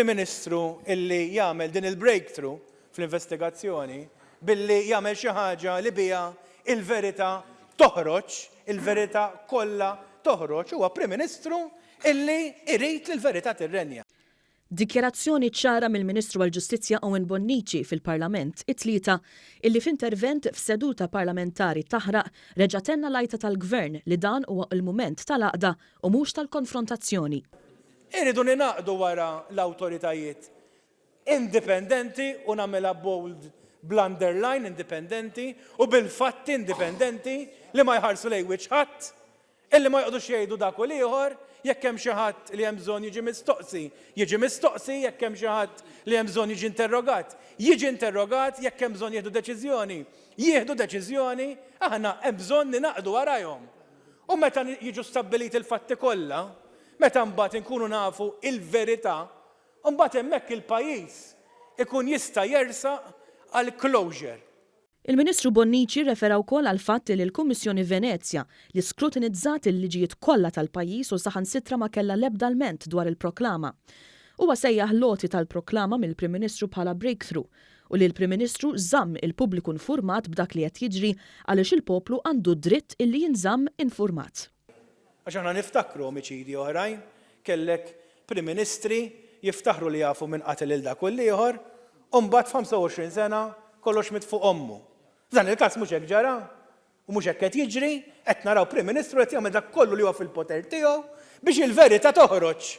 Prim Ministru illi jagħmel din il-breakthrough fl-investigazzjoni billi jagħmel xi ħaġa li biha il-verità toħroġ, il-verità kollha toħroġ, huwa Prim Ministru illi irid li l-verità tirrenja. Dikjarazzjoni ċara mill-Ministru għall-Ġustizzja Owen Bonnici fil-Parlament it-tlieta illi f'intervent f'seduta parlamentari taħraq reġgħet lajta tal-Gvern li dan huwa l-mument tal-għaqda u mhux tal-konfrontazzjoni. Iridu ninaqdu wara l-awtoritajiet indipendenti u nagħmilha bold bl-underline indipendenti u bil-fatti indipendenti li ma jħarsu lejn wiċċ ħadd, illi ma jqogħdux jgħidu dak u ieħor jekk hemm xi ħadd li hemm bżonn jiġi mistoqsi, jekk hemm xi ħadd li hemm bżonn jiġi interrogat, jekk hemm bżonn jieħdu deċiżjoni, aħna hemm bżonn ninaqdu warahom. U meta jiġu stabbiliti l-fatti kollha, meta mbagħad inkunu nafu il-verità, u mbagħad hemmhekk il-pajjiż ikun jista' jersaq għal closure. Il-Ministru Bonnici refera wkoll għal fatt li l-Kummissjoni Venezja li skrutinizzat il-liġijiet kollha tal-pajjiż u saħansitra ma kellha l-ebda alment dwar il-proklama. Huwa sejjaħ loti tal-proklama mill-Prim Ministru bħala breakthrough u li l-Prim Ministru żamm il-pubbliku infurmat b'dak li qed jiġri għaliex il-poplu għandu dritt illi jinżamm infurmat. Għax aħna niftakru omiċidi oħrajn, kellek Prim Ministri jiftaħru li jafu minn qatel il dak u ieħor, u mbagħad f'25 sena kollox mitfuq ommu. Dan il-każ mhux hekk ġara, u mhux hekk qed jiġri, qed naraw Prim Ministru qed jagħmel dak kollu li huwa fil-poter tiegħu biex il-verità toħroġ.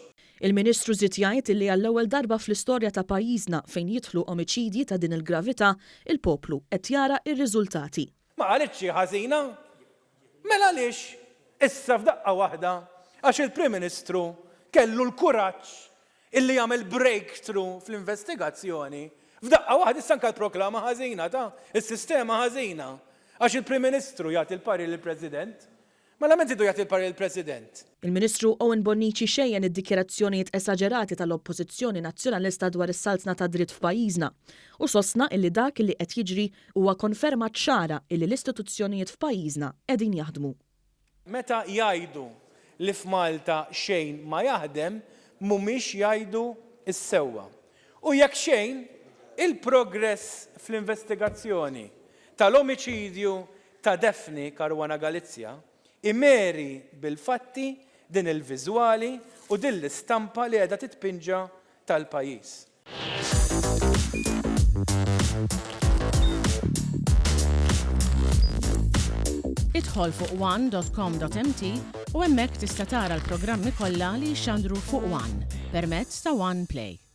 Il-Ministru żied jgħid li għall-ewwel darba fl-istorja ta' pajjiżna fejn jidħlu omiċidji ta' din il-gravità, il-poplu qed jara r-riżultati. Ma għalitx xi ħażina? Mela għaliex issa f'daqqa waħda għax il-Prim Ministru kellu l-kuraġġ illi jagħmel breakthrough fl-investigazzjoni. F'daqqa waħda issa anke l-proklama ħażina is-sistema ħażina. Għax il-Prim Ministru jagħti l-pari lill-President. Mela meta jdu jagħti l-pari lill-President? Il-Ministru Owen Bonnici xejjen id-dikjarazzjonijiet esaġerati tal-Oppożizzjoni Nazzjonalista dwar is-saltna ta' dritt f'pajjiżna u sostna illi dak li qed jiġri huwa konferma ċara illi l-istituzzjonijiet f'pajjiżna qegħdin jaħdmu. Meta jgħidu li f'Malta xejn ma jaħdem, mhumiex jgħidu is-sewwa. U jekk xejn, il-progress fl-investigazzjoni tal-omiċidju ta' Daphne Caruana Galizia imeri bil-fatti din il-viżwali u din l-istampa li qiegħda titpinġa tal-pajjiż. Idħol fuq one.com.mt u hemmhekk tista' tara l-programmi kollha li jxandru fuq One permezz ta' One Play.